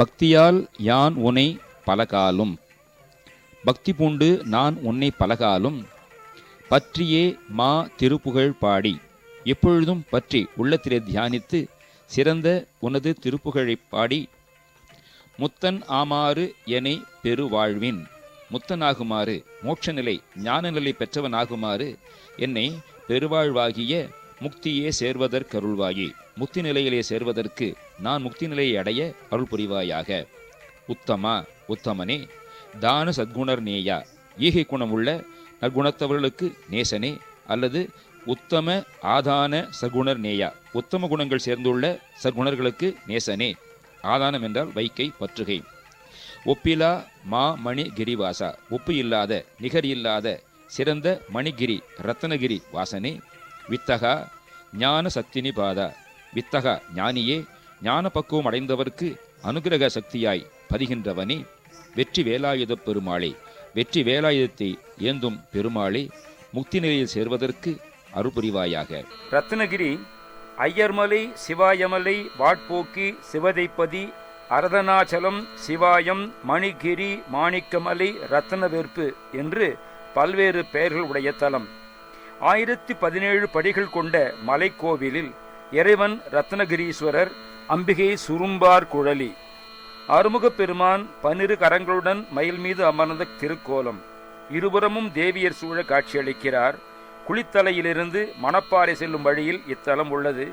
பக்தியால் யான் உனை பலகாலும், பக்தி பூண்டு நான் உன்னை பலகாலும் பற்றியே மா திருப்புகழ் பாடி, எப்பொழுதும் பற்றி உள்ளத்திலே தியானித்து சிறந்த உனது திருப்புகழைப் பாடி, முத்தன் ஆமாறு எனை பெருவாழ்வின், முத்தனாகுமாறு மோட்ச நிலை ஞான நிலை பெற்றவனாகுமாறு என்னை பெருவாழ்வாகிய முக்தியே சேர்வதற்கருள்வாயே, முக்தி நிலையிலே சேர்வதற்கு நான் முக்தி நிலையை அடைய அருள் புரிவாயாக. உத்தமா உத்தமனே, தான சத்குணர் நேயா, ஈகை குணமுள்ள நற்குணத்தவர்களுக்கு நேசனே, அல்லது உத்தம ஆதான சகுணர் நேயா, உத்தம குணங்கள் சேர்ந்துள்ள சகுணர்களுக்கு நேசனே. ஆதானம் என்றால் வைக்கை பற்றுகை. ஒப்பிலா மா மணி கிரிவாசா, ஒப்பு இல்லாத நிகர் இல்லாத சிறந்த மணிகிரி ரத்னகிரி வாசனே. வித்தகா ஞான சத்தினி பாதா, வித்தகா ஞானியே, ஞான பக்குவம் அடைந்தவர்க்கு அனுகிரக சக்தியாய் பதிகின்றவனே. வெற்றி வேலாயுத பெருமாளே, வெற்றி வேலாயுதத்தை ஏந்தும் பெருமாளே, முக்தி நிலையில் சேர்வதற்கு அருள்புரிவாயாக. ரத்னகிரி ஐயர்மலை சிவாயமலை வாட்போக்கி சிவதைப்பதி அரதனாச்சலம் சிவாயம் மணிகிரி மாணிக்கமலை ரத்னவேற்பு என்று பல்வேறு பெயர்கள் உடைய தலம். 1017 படிகள் கொண்ட மலைக்கோவிலில் இறைவன் ரத்னகிரீஸ்வரர், அம்பிகை சுரும்பார் குழலி, அருமுகப் பெருமான் 12 கரங்களுடன் மயில் மீது அமர்ந்த திருக்கோலம். இருபுறமும் தேவியர் சூழ காட்சியளிக்கிறார். குளித்தலையிலிருந்து மணப்பாறை செல்லும் வழியில் இத்தலம் உள்ளது.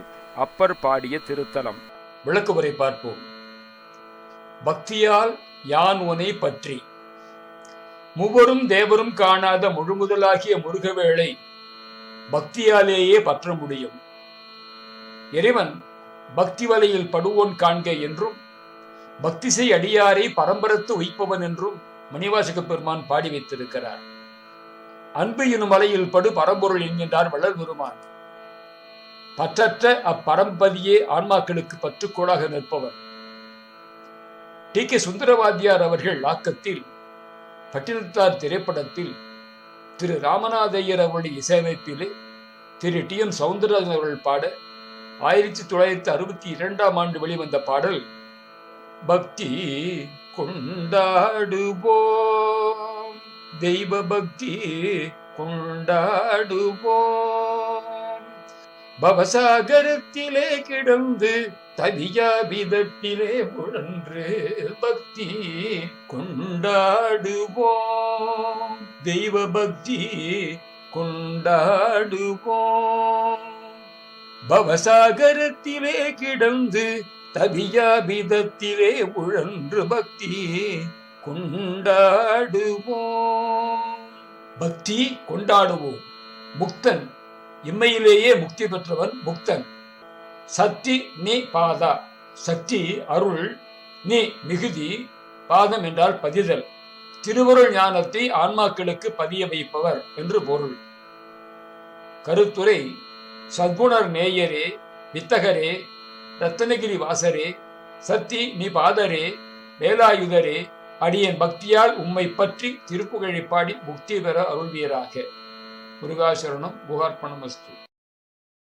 அப்பர் பாடிய திருத்தலம். விளக்குவரை பார்ப்போம். பக்தியால் யான் உனை பற்றி, மூவரும் தேவரும் காணாத முழுமுதலாகிய முருகவேளை பக்தியாலேயே பற்ற முடியும். இறைவன் பக்தி வலையில் படுவோன் காண்க என்றும், பக்திசை அடியாரை பரம்பரத்து உய்ப்பவன் என்றும் மணிவாசக பெருமான் பாடி வைத்திருக்கிறார். அன்பு எனும் மலையில் படு பரம்பொருள் என்கின்றார் வள்ளல் பெருமான். பற்றற்ற அப்பரம்பதியே ஆன்மாக்களுக்கு பற்றுக்கோளாக நிற்பவர். டி.கே. சுந்தரவாதியார் அவர்கள் ஆக்கத்தில் பட்டினத்தார் திரைப்படத்தில் திரு ராமநாதையர் அவருடைய இசையமைப்பிலே திரு டி.எம். சவுந்தரராஜன் அவர்கள் பாட 1962ஆம் ஆண்டு வெளிவந்த பாடல் பக்தி கொண்டாடுவோம், தெய்வ பக்தி கொண்டாடுவோம், பவசாகரத்திலே கிடந்து தவியாபிதத்திலே உழன்று பக்தி கொண்டாடுவோம், தெய்வ பக்தி கொண்டாடுவோம், பவசாகரத்திலே கிடந்து தவியாபிதத்திலே உழன்று பக்தி கொண்டாடுவோம். பக்தி கொண்டாடுவோம். முக்தன், இம்மையிலேயே முக்தி பெற்றவன் முக்தன். சக்தி நீ பாதா, சக்தி அருள், நீ மிகுதி, பாதம் என்றால் பதிதல். திருவருள் ஞானத்தை ஆன்மாக்களுக்கு பதிய வைப்பவர் என்று பொருள். கருத்துரை: சத்குணர் நேயரே, வித்தகரே, ரத்னகிரி வாசரே, சத்தி நீ பாதரே, வேலாயுதரே, அடியன் பக்தியால் உம்மை பற்றி திருப்புகழை பாடி முக்தி பெற அருள்வீராக. முருகாசரணம். குகார்ப்பணமஸ்து.